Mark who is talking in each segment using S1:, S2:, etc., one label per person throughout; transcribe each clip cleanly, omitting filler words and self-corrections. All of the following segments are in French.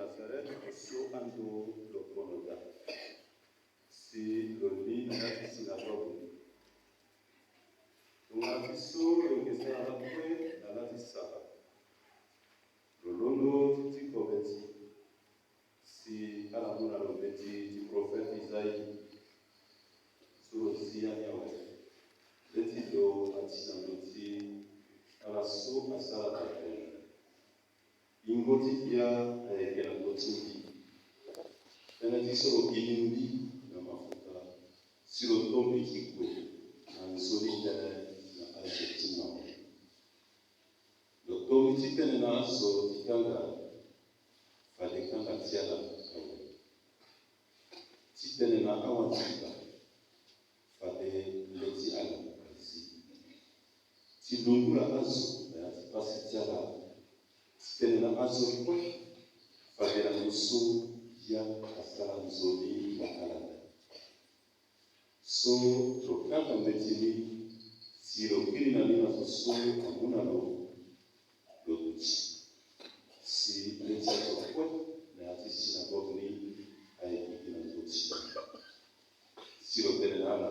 S1: Nazareth, so ando lokonoda. Si loni na sinagogue. Tungabiso yongeza rapwe na lazisaba. Lolono titikobeti. Si alamuna lobeti di prophète Isaïe. Surosia yawe. Leti do atinandoti alaso asala tapen. Ingoti pia ayekela ngoti. Tena solo ilimbi na mafuta. Silo tombi kikwe. Na nzoli tena na Argentina. Lotombi tikene na aso tikanga. Fadekanga tiala awe. Tikene na awantika. Fade leti ala kazi. Tilungula azo na atipasi tiala. Tikene na azo kwa. Fade la nusu ya asala nzoli na alada. So, tokata metini, si lokili na nina kusu amuna lo lokuchi. Si leti atokwe, na atisi na bogni, ayekiki na lokuchi. Si lokele na ala,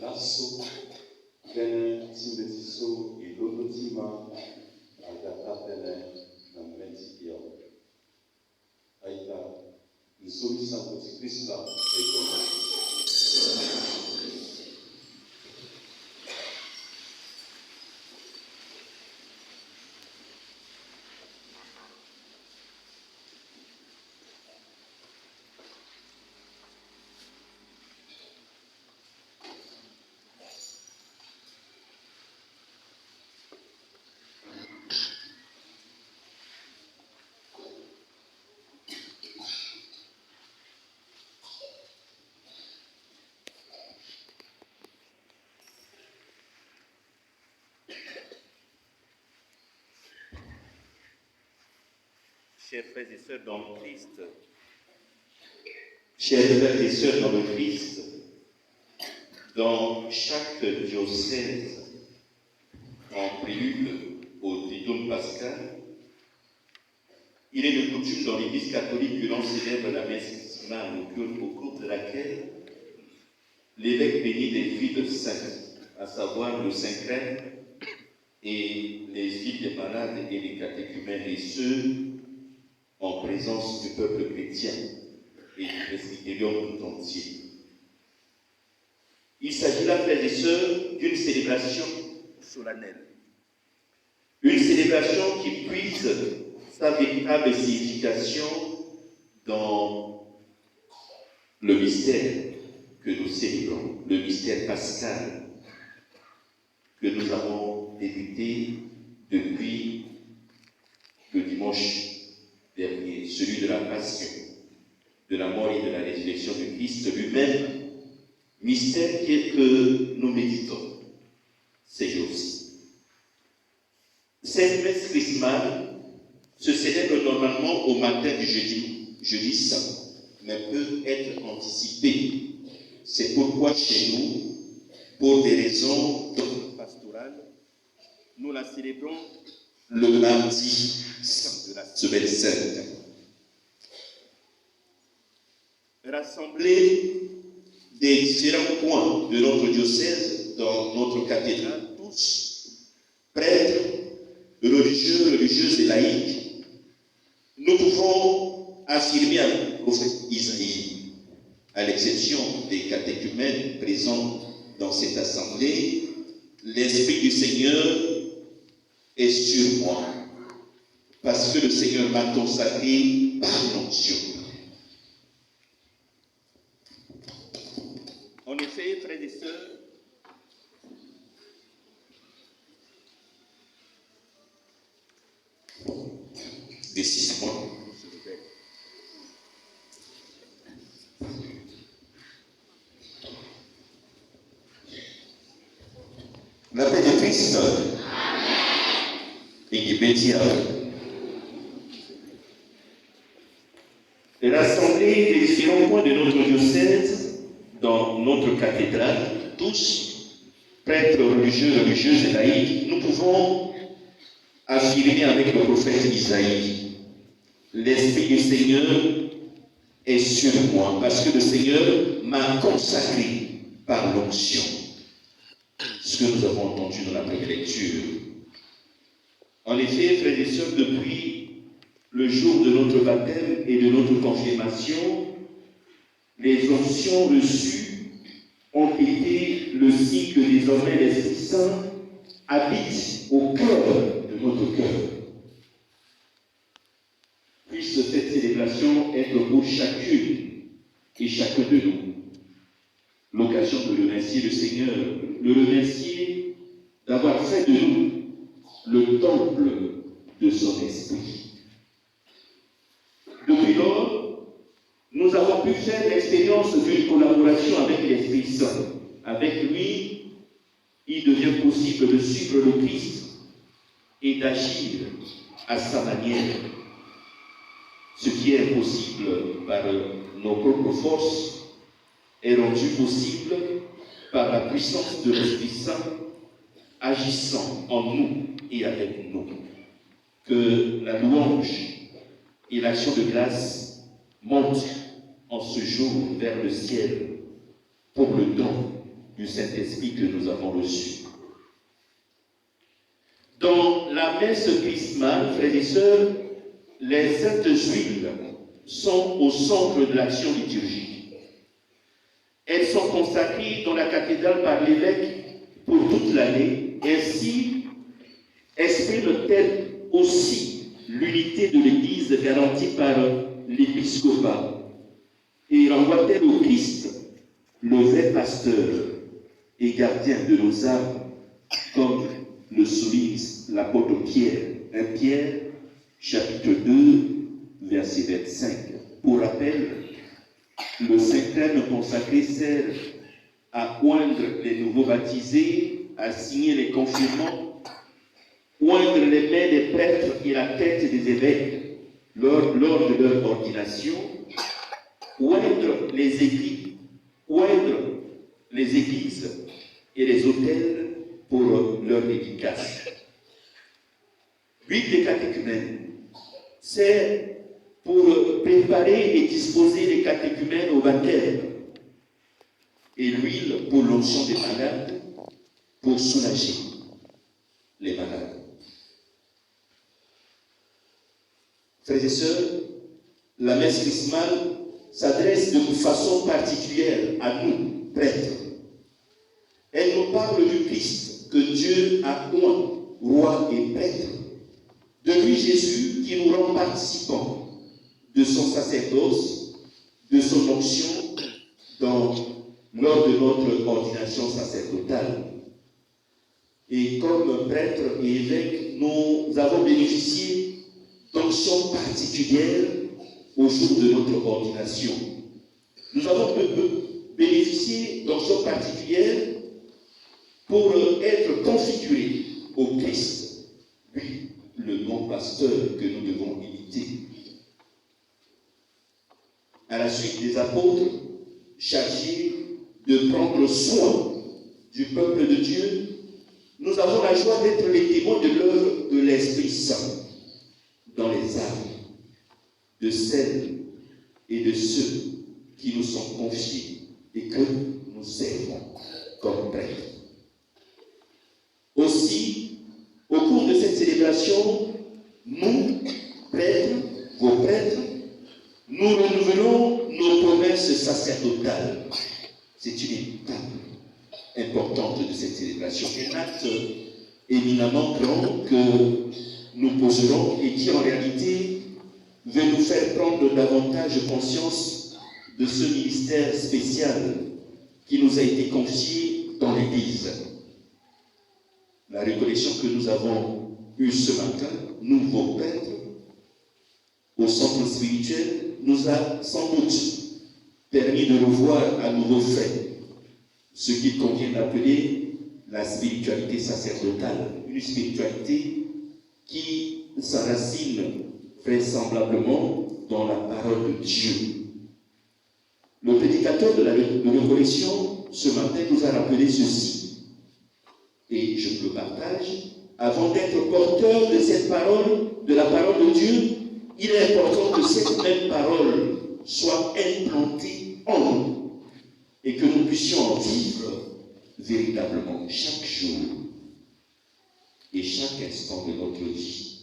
S1: laso, kene timbetiso, ilono tima, agatapene, na meti yao. Aita, nzoli sampoti Krista, ekono.
S2: Chers frères et sœurs dans le Christ, chers frères et sœurs dans le Christ, dans chaque diocèse, en prélude au Triduum pascal, il est de coutume dans l'Église catholique que l'on célèbre la messe chrismale au cours de laquelle l'évêque bénit des filles de saints, à savoir le Saint-Crème et les filles des malades et les catéchumènes et ceux en présence du peuple chrétien et du presbytérium tout entier. Il s'agit là, frères et sœurs, d'une célébration solennelle. Une célébration qui puise sa véritable signification dans le mystère que nous célébrons, le mystère pascal que nous avons débuté depuis le dimanche dernier, celui de la passion, de la mort et de la résurrection de Christ lui-même, mystère que nous méditons ces jours-ci. Cette messe chrismale se célèbre normalement au matin du jeudi saint, mais peut être anticipée. C'est pourquoi chez nous, pour des raisons pastorales, nous la célébrons le mardi saint de la semaine sainte. Rassemblés des différents points de notre diocèse dans notre cathédrale, tous prêtres, religieux, religieuses et laïcs, nous pouvons affirmer avec le prophète Isaïe, à l'exception des catéchumènes présents dans cette assemblée, l'Esprit du Seigneur est sur moi, parce que le Seigneur m'a consacré par l'onction. En effet, frères et sœurs, des 6 mois, la paix de Christ et qui bénit et rassemblés des différents points de notre diocèse dans notre cathédrale, tous, prêtres, religieux, religieuses et laïcs, nous pouvons affirmer avec le prophète Isaïe, l'Esprit du Seigneur est sur moi, parce que le Seigneur m'a consacré par l'onction. Ce que nous avons entendu dans la première lecture. En effet, frères et sœurs, depuis le jour de notre baptême et de notre confirmation, les onctions reçues ont été le signe que désormais l'Esprit Saint habite au cœur de notre cœur. Puisse cette célébration être pour chacune et chacun de nous l'occasion de remercier le Seigneur, le remercier d'avoir fait de nous le temple de son esprit. Depuis lors, nous avons pu faire l'expérience d'une collaboration avec l'Esprit Saint. Avec lui, il devient possible de suivre le Christ et d'agir à sa manière. Ce qui est impossible par nos propres forces est rendu possible par la puissance de l'Esprit Saint agissant en nous et avec nous. Que la louange et l'action de grâce montent en ce jour vers le ciel pour le don du Saint-Esprit que nous avons reçu. Dans la messe chrismale, frères et sœurs, les saintes huiles sont au centre de l'action liturgique. Elles sont consacrées dans la cathédrale par l'évêque pour toute l'année. Ainsi, exprime-t-elle aussi l'unité de l'Église garantie par l'épiscopat et renvoie-t-elle au Christ, le vrai pasteur et gardien de nos âmes, comme le souligne l'apôtre Pierre, 1 Pierre, chapitre 2, verset 25. Pour rappel, le Saint-Crème consacré sert à oindre les nouveaux baptisés, à signer les confirmants, oindre les mains des prêtres et la tête des évêques lors de leur ordination, oindre les églises et les autels pour leur dédicace. L'huile des catéchumènes, c'est pour préparer et disposer les catéchumènes au baptême, et l'huile pour l'onction des malades, pour soulager les malades. Frères et sœurs, la messe chrismale s'adresse de façon particulière à nous, prêtres. Elle nous parle du Christ que Dieu a oint, roi et prêtre, de lui Jésus qui nous rend participants de son sacerdoce, de son onction lors de notre ordination sacerdotale. Et comme prêtre et évêque, nous avons bénéficié d'onction particulière au jour de notre ordination. Nous avons bénéficié d'onction particulière pour être configurés au Christ, lui, le bon pasteur que nous devons imiter. À la suite des apôtres, chargés de prendre soin du peuple de Dieu, nous avons la joie d'être les témoins de l'œuvre de l'Esprit Saint dans les âmes de celles et de ceux qui nous sont confiés et que nous servons comme prêtres. Aussi, au cours de cette célébration, nous, prêtres, vos prêtres, nous renouvelons nos promesses sacerdotales. C'est une étape importante de cette célébration. Un acte éminemment grand que nous poserons et qui en réalité veut nous faire prendre davantage conscience de ce ministère spécial qui nous a été confié dans l'Église. La récollection que nous avons eue ce matin, nous, vos prêtres, au centre spirituel, nous a sans doute permis de revoir à nouveau fait ce qu'il convient d'appeler la spiritualité sacerdotale, une spiritualité qui s'enracine vraisemblablement dans la parole de Dieu. Le prédicateur de la récollection ce matin nous a rappelé ceci, et je vous le partage. Avant d'être porteur de cette parole, de la parole de Dieu, il est important que cette même parole soit implantée en nous et que nous puissions en vivre véritablement chaque jour et chaque instant de notre vie.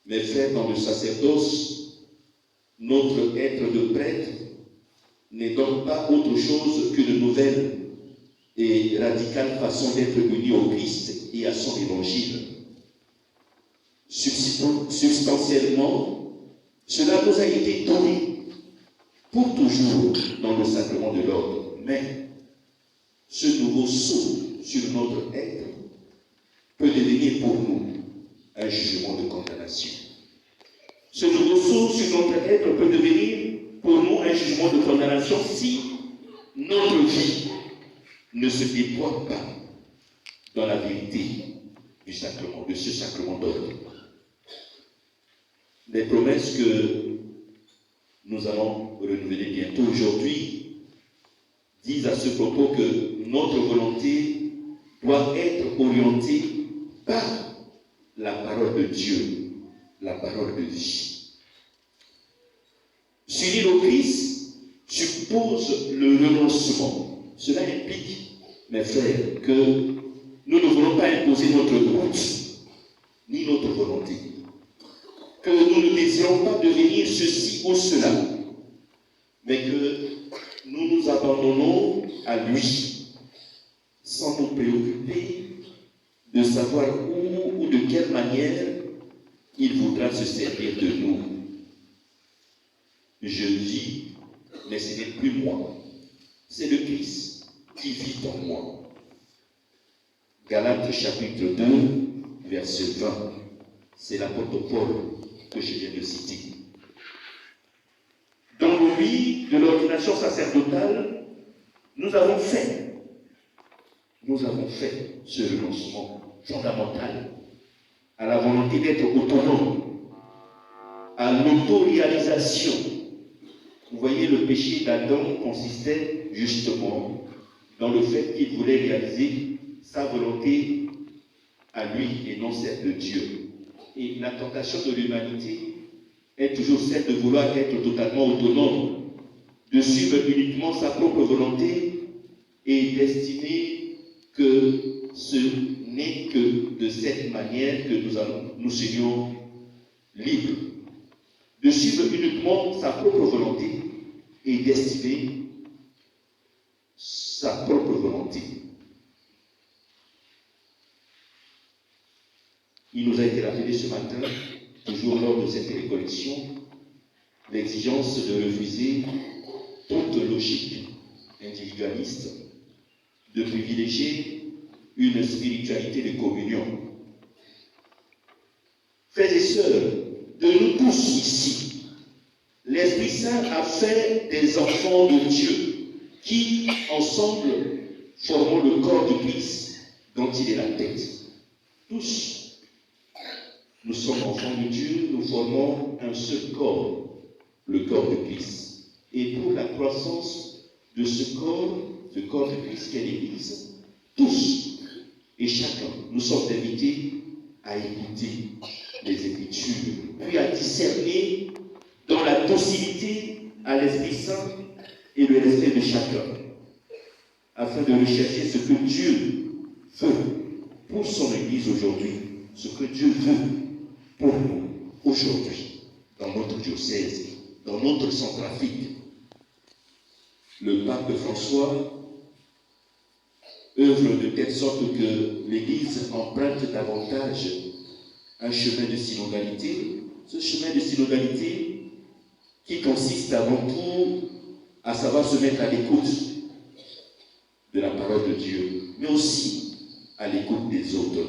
S2: Mes frères, dans le sacerdoce, notre être de prêtre n'est donc pas autre chose qu'une nouvelle et radicale façon d'être unis au Christ et à son évangile. Substantiellement, cela nous a été donné pour toujours dans le sacrement de l'ordre. Mais ce nouveau saut sur notre être peut devenir pour nous un jugement de condamnation. Ce nouveau saut sur notre être peut devenir pour nous un jugement de condamnation si notre vie ne se déploie pas dans la vérité du sacrement, de ce sacrement d'ordre. Les promesses que nous allons renouveler bientôt aujourd'hui disent à ce propos que notre volonté doit être orientée par la parole de Dieu, la parole de vie. S'unir au Christ suppose le renoncement. Cela implique, mes frères, que nous ne voulons pas imposer notre route, ni notre volonté. Que nous ne désirons pas devenir ceci ou cela, mais que nous nous abandonnons à lui, sans nous préoccuper de savoir où ou de quelle manière il voudra se servir de nous. Je vis, mais ce n'est plus moi, c'est le Christ qui vit en moi. Galates chapitre 2, verset 20, c'est l'apôtre Paul que je viens de citer. Dans l'oubli de l'ordination sacerdotale, nous avons fait ce renoncement fondamental à la volonté d'être autonome, à l'autoréalisation. Vous voyez, le péché d'Adam consistait justement dans le fait qu'il voulait réaliser sa volonté à lui et non celle de Dieu. Et la tentation de l'humanité est toujours celle de vouloir être totalement autonome, de suivre uniquement sa propre volonté et d'estimer que ce n'est que de cette manière que nous serions libres. De suivre uniquement sa propre volonté et d'estimer sa propre volonté. Il nous a été rappelé ce matin, toujours lors de cette récollection, l'exigence de refuser toute logique individualiste, de privilégier une spiritualité de communion. Frères et sœurs, de nous tous ici, l'Esprit Saint a fait des enfants de Dieu qui, ensemble, formons le corps de Christ dont il est la tête. Tous. Nous sommes enfants de Dieu, nous formons un seul corps, le corps de Christ. Et pour la croissance de ce corps de Christ qu'est l'Église, tous et chacun, nous sommes invités à écouter les Écritures, puis à discerner dans la docilité à l'Esprit Saint et le respect de chacun, afin de rechercher ce que Dieu veut pour son Église aujourd'hui, ce que Dieu veut pour nous aujourd'hui, dans notre diocèse, dans notre Centrafrique. Le pape François œuvre de telle sorte que l'Église emprunte davantage un chemin de synodalité, ce chemin de synodalité qui consiste avant tout à savoir se mettre à l'écoute de la parole de Dieu, mais aussi à l'écoute des autres.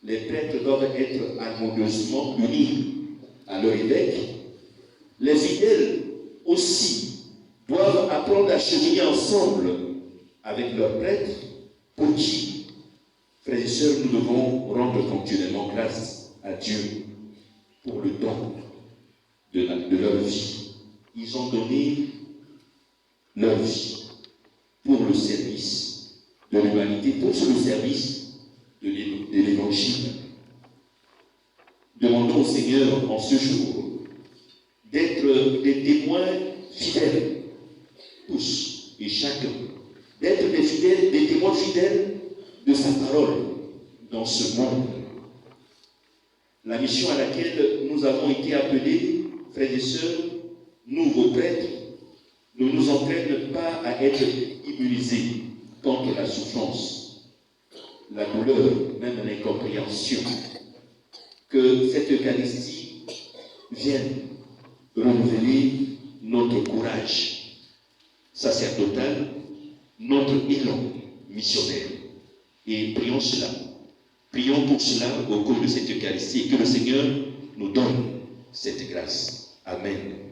S2: Les prêtres doivent être harmonieusement unis à leur évêque. Les fidèles aussi doivent apprendre à cheminer ensemble avec leurs prêtres, pour qui, frères et sœurs, nous devons rendre continuellement grâce à Dieu pour le don de leur vie. Ils ont donné leur vie pour le service de l'humanité, pour le service de l'Évangile. Demandons demandons au Seigneur en ce jour d'être des témoins fidèles, tous et chacun, d'être des témoins fidèles de sa parole dans ce monde. La mission à laquelle nous avons été appelés, frères et sœurs, nous, vos prêtres, ne nous entraîne pas à être immunisés contre la souffrance, la douleur, même l'incompréhension. Que cette Eucharistie vienne renouveler notre courage sacerdotal, notre élan missionnaire. Et prions cela. Prions pour cela au cours de cette Eucharistie et que le Seigneur nous donne cette grâce. Amen.